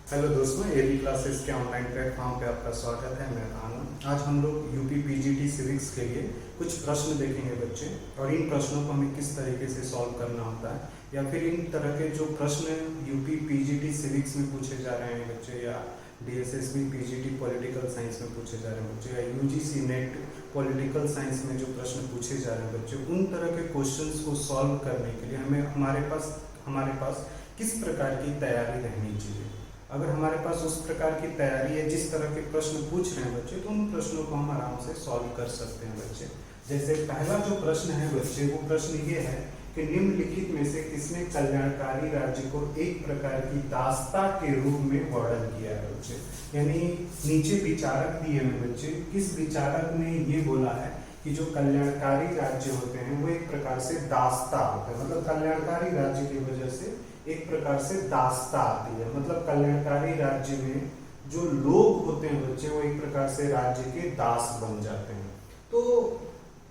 Hello दोस्तों, AB classes के online platform पे आपका स्वागत है। मैं आनंद। आज हम लोग यूपी पीजीटी सिविक्स के लिए कुछ प्रश्न देखेंगे बच्चे, और इन प्रश्नों को हमें किस तरीके से सॉल्व करना होता है, या फिर इन तरह के जो प्रश्न यूपी पीजीटी सिविक्स में पूछे जा रहे हैं बच्चे, या डीएसएसबी पीजीटी पॉलिटिकल साइंस में पूछे जा रहे हैं बच्चे, या यूजीसी नेट पॉलिटिकल साइंस में जो प्रश्न पूछे जा रहे हैं बच्चे, उन तरह के क्वेश्चंस को सॉल्व करने के लिए हमें हमारे पास किस प्रकार की तैयारी रहनी चाहिए। अगर हमारे पास उस प्रकार की तैयारी है, जिस तरह के प्रश्न पूछ रहे हैं बच्चे, तो उन प्रश्नों को हम आराम से सॉल्व कर सकते हैं बच्चे। जैसे पहला जो प्रश्न है बच्चे, वो प्रश्न ये है कि निम्नलिखित में से किसने कल्याणकारी राज्य को एक प्रकार की दास्ता के रूप में वर्णन किया है बच्चे। यानी नीचे विचारक दिए हैं बच्चे, किस विचारक ने ये बोला है कि जो कल्याणकारी राज्य होते हैं वो एक प्रकार से दास्ता होता है। मतलब कल्याणकारी राज्य की वजह से एक प्रकार से दास्ता आती है। मतलब कल्याणकारी राज्य में जो लोग होते हैं बच्चे, वो एक प्रकार से राज्य के दास बन जाते हैं। तो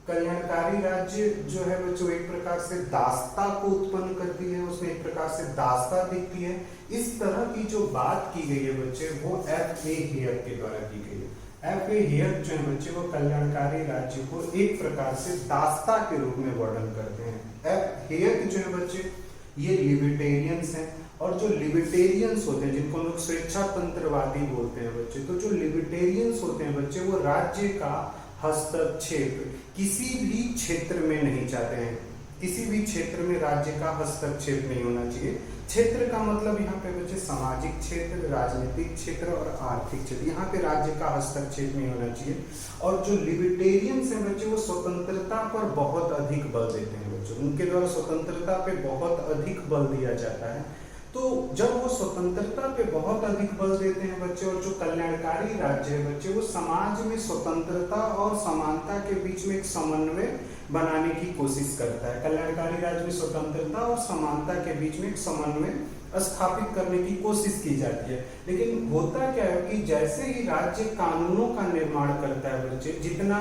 कल्याणकारी राज्य जो है बच्चों, एक प्रकार से दास्ता को उत्पन्न करती है, उसमें एक प्रकार से दास्ता दिखती है। इस तरह की जो बात की गई है बच्चे, वो F.A. हेयर के द्वारा की गई है। F.A. हेयर जो है बच्चे, वो कल्याणकारी राज्य को एक प्रकार से दास्ता के रूप में वर्णन करते हैं। F. हेयर जो है बच्चे, ये लिबर्टेरियंस हैं, और जो लिबर्टेरियंस होते हैं, जिनको लोग स्वेच्छातंत्रवादी बोलते हैं बच्चे, तो जो लिबर्टेरियंस होते हैं बच्चे, वो राज्य का हस्तक्षेप किसी भी क्षेत्र में नहीं चाहते हैं। किसी भी क्षेत्र में राज्य का हस्तक्षेप नहीं होना चाहिए। क्षेत्र का मतलब यहाँ पे बच्चे सामाजिक क्षेत्र, राजनीतिक क्षेत्र और आर्थिक क्षेत्र, यहाँ पे राज्य का हस्तक्षेप नहीं होना चाहिए। और जो लिबर्टेरियंस हैं बच्चे, वो स्वतंत्रता पर बहुत अधिक बल देते हैं बच्चों। उनके द्वारा स्वतंत्रता पे बहुत अधिक बल दिया जाता है। तो जब वो स्वतंत्रता पे बहुत अधिक बल देते हैं बच्चे, और जो कल्याणकारी राज्य है बच्चे, वो समाज में स्वतंत्रता और समानता के बीच में एक समन्वय बनाने की कोशिश करता है। कल्याणकारी राज्य में स्वतंत्रता और समानता के बीच में एक समन्वय स्थापित करने की कोशिश की जाती है। लेकिन होता क्या है कि जैसे ही राज्य कानूनों का निर्माण करता है बच्चे, जितना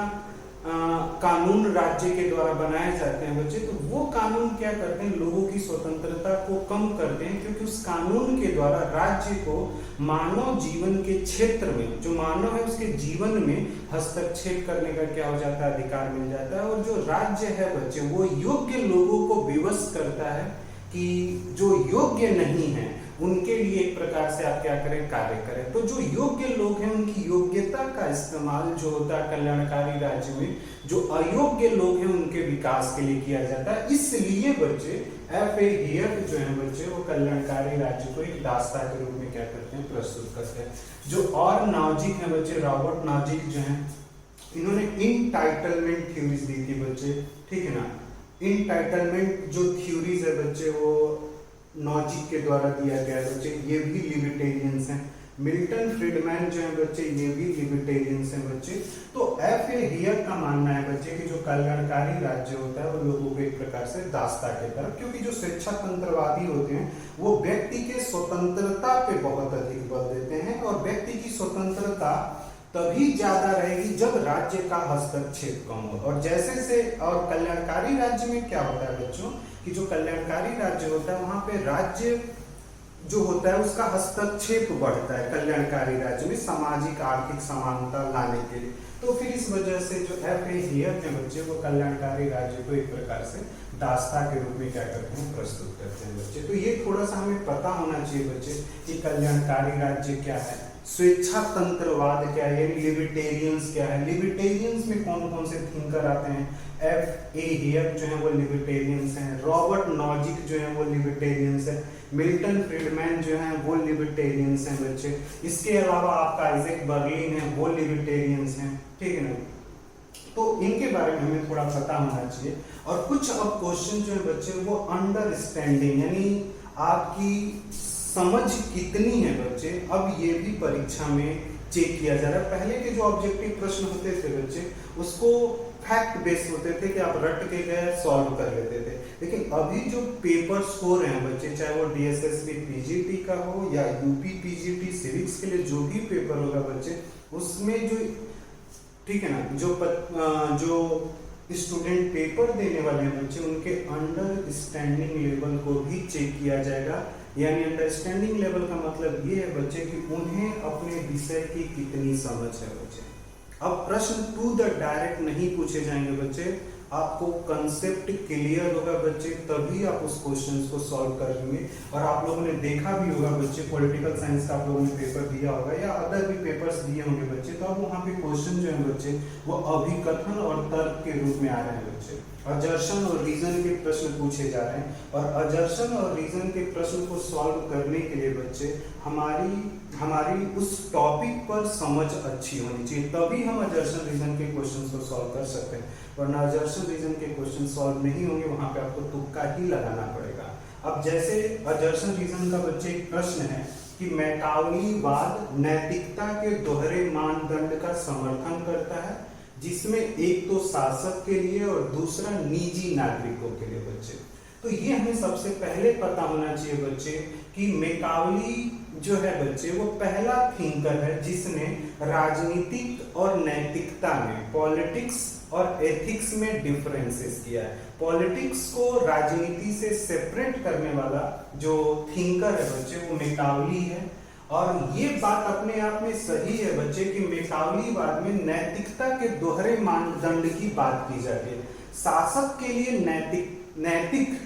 कानून राज्य के द्वारा बनाए जाते हैं बच्चे, तो वो कानून क्या करते हैं, लोगों की स्वतंत्रता को कम करते हैं। क्योंकि उस कानून के द्वारा राज्य को मानव जीवन के क्षेत्र में, जो मानव है उसके जीवन में हस्तक्षेप करने का क्या हो जाता है, अधिकार मिल जाता है। और जो राज्य है बच्चे, वो योग्य लोगों को विवश करता है कि जो योग्य नहीं है उनके लिए एक प्रकार से आप क्या करें, कार्य करें। तो जो योग्य लोग हैं, उनकी योग्यता का इस्तेमाल जो होता है कल्याणकारी राज्य में, जो अयोग्य लोग हैं उनके विकास के लिए किया जाता है। इसलिए बच्चे F.A. हेयर जो है बच्चे, वो कल्याणकारी राज्य को एक दास्ता के रूप में क्या करते हैं, प्रस्तुत करते हैं। जो और नॉजिक है बच्चे, रॉबर्ट नॉजिक जो है, इन्होंने इंटाइटलमेंट थ्योरीज दी थी बच्चे, ठीक है ना। इंटाइटलमेंट जो थ्योरीज है बच्चे, वो नॉजिक के द्वारा दिया गया है बच्चे। ये भी लिबर्टेरियंस हैं। मिल्टन फ्रीडमैन जो है बच्चे, ये भी लिबर्टेरियंस हैं बच्चे। तो F.A. हेयर का मानना है बच्चे कि जो कल्याणकारी राज्य होता है वो लोगों को एक प्रकार से दास्ता के तरफ, क्योंकि जो स्वेच्छातंत्रवादी होते हैं वो व्यक्ति के स्वतंत्रता पे बहुत अधिक बल देते हैं, और व्यक्ति की स्वतंत्रता तभी ज्यादा रहेगी जब राज्य का हस्तक्षेप कम हो। और जैसे से और कल्याणकारी राज्य में क्या होता है बच्चों, कि जो कल्याणकारी राज्य होता है वहां पे राज्य जो होता है उसका हस्तक्षेप बढ़ता है कल्याणकारी राज्य में, सामाजिक आर्थिक समानता लाने के लिए। तो फिर इस वजह से जो F.A. हेयर के बच्चे, वो कल्याणकारी राज्य को एक प्रकार से दास्ता के रूप में क्या करते हैं, प्रस्तुत करते हैं बच्चे। तो ये थोड़ा सा हमें पता होना चाहिए बच्चे कि कल्याणकारी राज्य क्या है, स्वेच्छातंत्रवाद क्या है, लिबर्टेरियंस क्या है। लिबर्टेरियंस में कौन कौन से थिंकर आते हैं, F.A. हेयर जो है वो लिबर्टेरियंस हैं, रॉबर्ट नॉजिक जो है वो लिबर्टेरियंस है, मिल्टन फ्रीडमैन जो है वो लिबर्टेरियंस हैं बच्चे। इसके अलावा आपका आइजैक बर्लिन है, वो लिबर्टेरियंस हैं, ठीक है ना। तो इनके बारे में हमें थोड़ा पता होना चाहिए। और कुछ अब क्वेश्चन जो है बच्चे, वो अंडरस्टैंडिंग, यानी आपकी समझ कितनी है बच्चे, अब ये भी परीक्षा में चेक किया जा रहा है। पहले के जो ऑब्जेक्टिव प्रश्न होते थे बच्चे, उसको फैक्ट बेस्ड होते थे कि आप रट के गए, सॉल्व कर लेते थे। लेकिन अभी जो पेपर्स हो रहे हैं बच्चे, चाहे वो डीएसएसबी पीजीटी का हो या यूपी पीजीटी सिविक्स के लिए जो भी पेपर होगा बच्चे, उसमें जो, ठीक है ना, जो स्टूडेंट पेपर देने वाले हैं बच्चे, उनके अंडरस्टैंडिंग लेवल को भी चेक किया जाएगा। यानी अंडरस्टैंडिंग लेवल का मतलब ये है बच्चे कि उन्हें अपने विषय की कितनी समझ है बच्चे। अब प्रश्न टू द डायरेक्ट नहीं पूछे जाएंगे बच्चे, आपको कंसेप्ट क्लियर होगा बच्चे, तभी आप उस क्वेश्चन को सॉल्व करेंगे। और आप लोगों ने देखा भी होगा बच्चे, पॉलिटिकल साइंस का आप लोगों ने पेपर दिया होगा या अदर भी पेपर्स दिए होंगे बच्चे, तो अब वहाँ पे क्वेश्चन जो है बच्चे वो अभिकथन और तर्क के रूप में आ रहे हैं बच्चे। अजर्शन और रीजन के प्रश्न पूछे जा रहे हैं, और अजर्शन और रीजन के प्रश्न को सॉल्व करने के लिए बच्चे हमारी उस टॉपिक पर समझ अच्छी होनी चाहिए, तभी हम अजर्शन रीजन के क्वेश्चन को सॉल्व कर सकते हैं। वरना अजर्शन रीजन के क्वेश्चन सॉल्व नहीं होंगे, वहां पे आपको तुक्का ही लगाना पड़ेगा। अब जैसे अजर्शन रीजन का बच्चे एक प्रश्न है कि मैकावलीवाद नैतिकता के दोहरे मानदंड का समर्थन करता है, जिसमें एक तो शासक के लिए और दूसरा निजी नागरिकों के लिए बच्चे। तो ये हमें सबसे पहले पता होना चाहिए बच्चे कि मैकावली जो है बच्चे वो पहला थिंकर है जिसने राजनीतिक और नैतिकता में, पॉलिटिक्स और एथिक्स में डिफरेंसेस किया है। पॉलिटिक्स को राजनीति से सेपरेट करने वाला जो थिंकर है बच्चे वो मैकावली है। और ये बात अपने आप में सही है बच्चे कि मैकावलीवाद में नैतिकता के दोहरे मानदंड की बात की जाती है। शासक के लिए नैतिक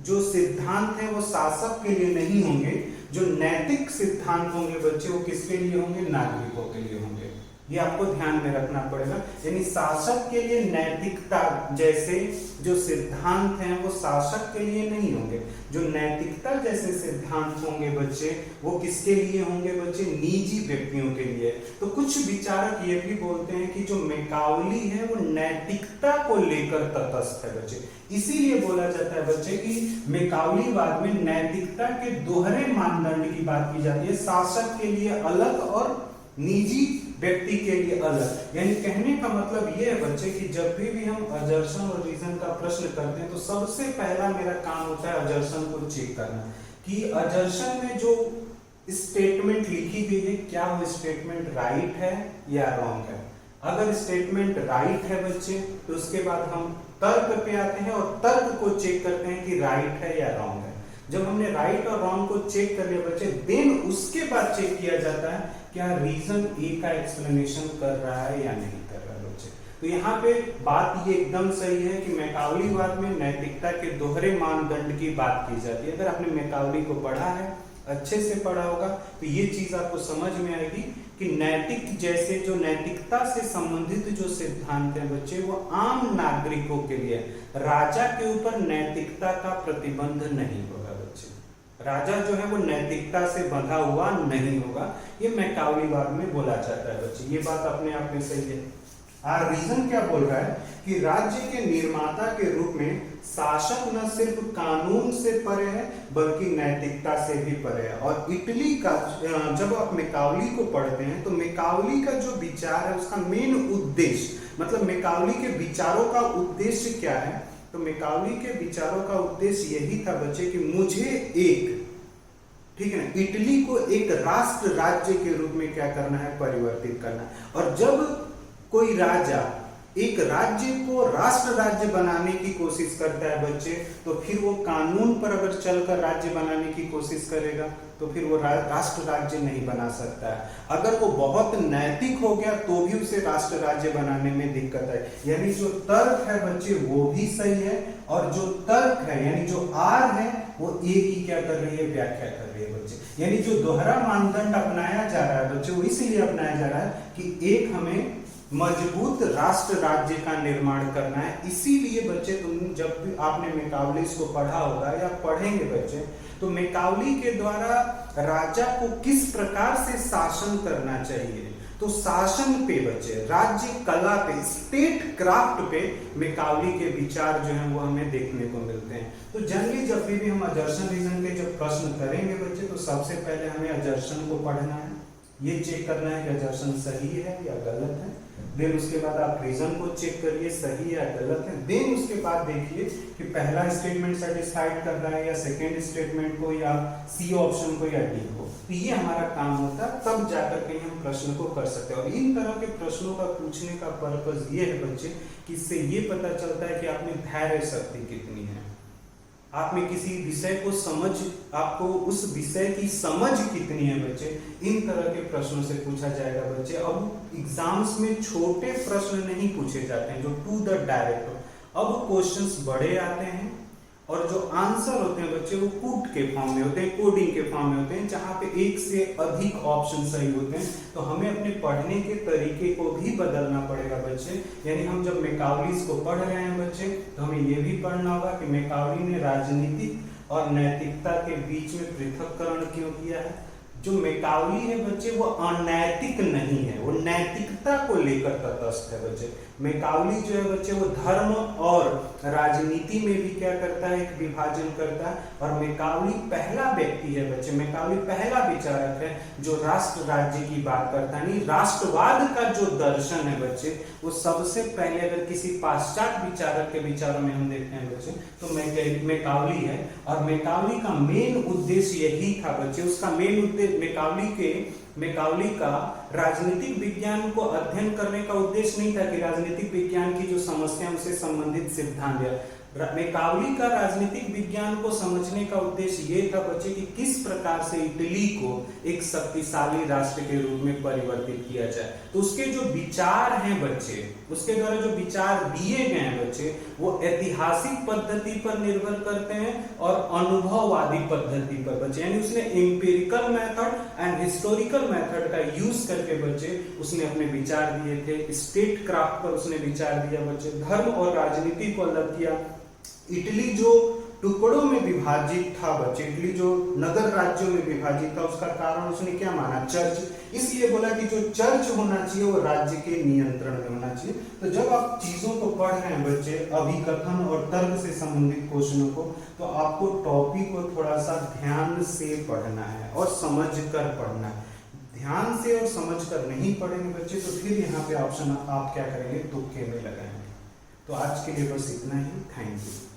जो सिद्धांत हैं वो शासक के लिए नहीं होंगे, जो नैतिक सिद्धांत होंगे बच्चे वो किसके लिए होंगे, नागरिकों के लिए होंगे। ये आपको ध्यान में रखना पड़ेगा। यानी शासक के लिए नैतिकता जैसे जो सिद्धांत हैं वो शासक के लिए नहीं होंगे, जो नैतिकता जैसे सिद्धांत होंगे बच्चे वो किसके लिए होंगे बच्चे, निजी व्यक्तियों के लिए। तो कुछ विचारक ये भी बोलते हैं कि जो मैकावली है वो नैतिकता को लेकर तटस्थ है बच्चे, इसीलिए बोला जाता है बच्चे कि मैकावलीवाद में नैतिकता के दोहरे मानदंड की बात की जाती है, शासक के लिए अलग और निजी व्यक्ति के लिए अलग। यानी कहने का मतलब ये है बच्चे कि जब भी हम अजर्शन और रीजन का प्रश्न करते हैं तो सबसे पहला मेरा काम होता है अजर्शन को चेक करना कि अजर्शन में जो स्टेटमेंट लिखी गई है क्या वो स्टेटमेंट राइट है या रॉन्ग है। अगर स्टेटमेंट राइट है बच्चे तो उसके बाद हम तर्क पे आते हैं और तर्क को चेक करते हैं कि राइट है या रॉन्ग है। जब हमने राइट और रॉन्ग को चेक कर लिया बच्चे, देन उसके बाद चेक किया जाता है क्या रीजन ए का एक्सप्लेनेशन कर रहा है या नहीं कर रहा है बच्चे। तो यहाँ पे बात ये एकदम सही है कि मैकावलीवाद में नैतिकता के दोहरे मानदंड की बात की जाती है। अगर आपने मैकावली को पढ़ा है, अच्छे से पढ़ा होगा, तो ये चीज आपको समझ में आएगी कि नैतिक जैसे जो नैतिकता से संबंधित जो सिद्धांत है बच्चे वो आम नागरिकों के लिए, राजा के ऊपर नैतिकता का प्रतिबंध नहीं होगा बच्चे। राजा जो है वो नैतिकता से बंधा हुआ नहीं होगा, ये मैकावलीवाद में बोला जाता है बच्चे। ये बात अपने आप में सही है। और रीजन क्या बोल रहा है कि राज्य के निर्माता के रूप में शासक न सिर्फ कानून से परे है बल्कि नैतिकता से भी परे है। और इटली का जब आप मैकावली को पढ़ते हैं तो मैकावली का जो विचार है उसका मेन उद्देश्य, मतलब मैकावली के विचारों का उद्देश्य क्या है, तो मैकावली के विचारों का उद्देश्य यही था बच्चे कि मुझे एक, ठीक है ना, इटली को एक राष्ट्र राज्य के रूप में क्या करना है, परिवर्तित करना। और जब कोई राजा एक राज्य को राष्ट्र राज्य बनाने की कोशिश करता है बच्चे, तो फिर वो कानून पर अगर चलकर राज्य बनाने की कोशिश करेगा तो फिर वो राष्ट्र राज्य नहीं बना सकता है। अगर वो बहुत नैतिक हो गया तो भी उसे राष्ट्र राज्य बनाने में दिक्कत है। यानी जो तर्क है बच्चे वो भी सही है, और जो तर्क है यानी जो आर है वो ए की क्या कर रही है, व्याख्या कर रही है बच्चे। यानी जो दोहरा मानदंड अपनाया जा रहा है बच्चे वो इसलिए अपनाया जा रहा है कि एक हमें मजबूत राष्ट्र राज्य का निर्माण करना है। इसीलिए बच्चे तुम जब भी आपने मैकावली को पढ़ा होगा या पढ़ेंगे बच्चे, तो मैकावली के द्वारा राजा को किस प्रकार से शासन करना चाहिए, तो शासन पे बच्चे, राज्य कला पे, स्टेट क्राफ्ट पे मैकावली के विचार जो हैं वो हमें देखने को मिलते हैं। तो जनरली जब भी हम अजर्शन रीजन के जब प्रश्न करेंगे बच्चे तो सबसे पहले हमें अजर्शन को पढ़ना है। ये चेक करना है कि assertion सही है या गलत है। देन उसके बाद आप रीजन को चेक करिए सही है या गलत है। देन उसके बाद देखिए कि पहला स्टेटमेंट सेटिस्फाइड कर रहा है या सेकेंड स्टेटमेंट को या सी ऑप्शन को या डी को। तो ये हमारा काम होता है, तब जाकर के हम प्रश्न को कर सकते हैं। और इन तरह के प्रश्नों का पूछने का पर्पस ये है बच्चे कि इससे ये पता चलता है कि आप में धैर्य शक्ति कितनी है, आप में किसी विषय को समझ, आपको उस विषय की समझ कितनी है बच्चे। इन तरह के प्रश्नों से पूछा जाएगा बच्चे। अब एग्जाम्स में छोटे प्रश्न नहीं पूछे जाते हैं जो टू द डायरेक्ट, अब क्वेश्चंस बड़े आते हैं और जो आंसर होते हैं बच्चे वो कूट के फॉर्म में होते हैं, कोडिंग के फॉर्म में होते हैं, जहां पे एक से अधिक ऑप्शन सही होते हैं। तो हमें अपने पढ़ने के तरीके को भी बदलना पड़ेगा बच्चे। यानी हम जब मैकाउली को पढ़ रहे हैं बच्चे, तो हमें ये भी पढ़ना होगा कि मैकाउली ने राजनीतिक और नैतिकता के बीच में पृथक्करण क्यों किया है। जो मैकाउली है बच्चे वो अनैतिक नहीं है, वो नैतिकता को लेकर तटस्थ है बच्चे। मैकाउली जो है बच्चे वो धर्म और राजनीति में भी क्या करता है, एक विभाजन करता है। और मैकाउली पहला व्यक्ति है बच्चे, मैकाउली पहला विचारक है जो राष्ट्र राज्य की बात करता है। नहीं, राष्ट्रवाद का जो दर्शन है बच्चे वो सबसे पहले अगर किसी पाश्चात्य विचारक के विचारों में हम देखते हैं बच्चे तो मैकाउली है। और मैकाउली का मेन उद्देश्य यही था बच्चे, उसका मेन उद्देश्य मैकाउली का राजनीतिक विज्ञान को अध्ययन करने का उद्देश्य नहीं था कि राजनीतिक विज्ञान की जो समस्या उससे संबंधित सिद्धांत है। मैकाउली का राजनीतिक विज्ञान को समझने का उद्देश्य ये था बच्चे कि किस प्रकार से इटली को एक शक्तिशाली राष्ट्र के रूप में परिवर्तित किया जाए। तो उसके जो विचार हैं बच्चे, उसके द्वारा जो विचार दिए गए हैं बच्चे वो ऐतिहासिक पद्धति पर निर्भर करते हैं और अनुभववादी पद्धति पर बच्चे। यानी उसने empirical method and historical method का यूज करके बच्चे उसने अपने विचार दिए थे। स्टेट क्राफ्ट पर उसने विचार दिया बच्चे, धर्म और राजनीति को अलग किया। इटली जो टुकड़ों में विभाजित था बच्चे, इटली जो नगर राज्यों में विभाजित था, उसका कारण उसने क्या माना, चर्च। इसलिए बोला कि जो चर्च होना चाहिए वो राज्य के नियंत्रण में होना चाहिए। तो जब आप चीजों को पढ़ रहे हैं बच्चे, अभिकथन और तर्क से संबंधित क्वेश्चनों को, तो आपको टॉपिक को थोड़ा सा ध्यान से पढ़ना है और समझ कर पढ़ना है। ध्यान से और समझ कर नहीं पढ़ेंगे बच्चे तो फिर यहाँ पे ऑप्शन आप क्या करेंगे, तुक्के में लगाएंगे। तो आज के लिए बस इतना ही। Thank you.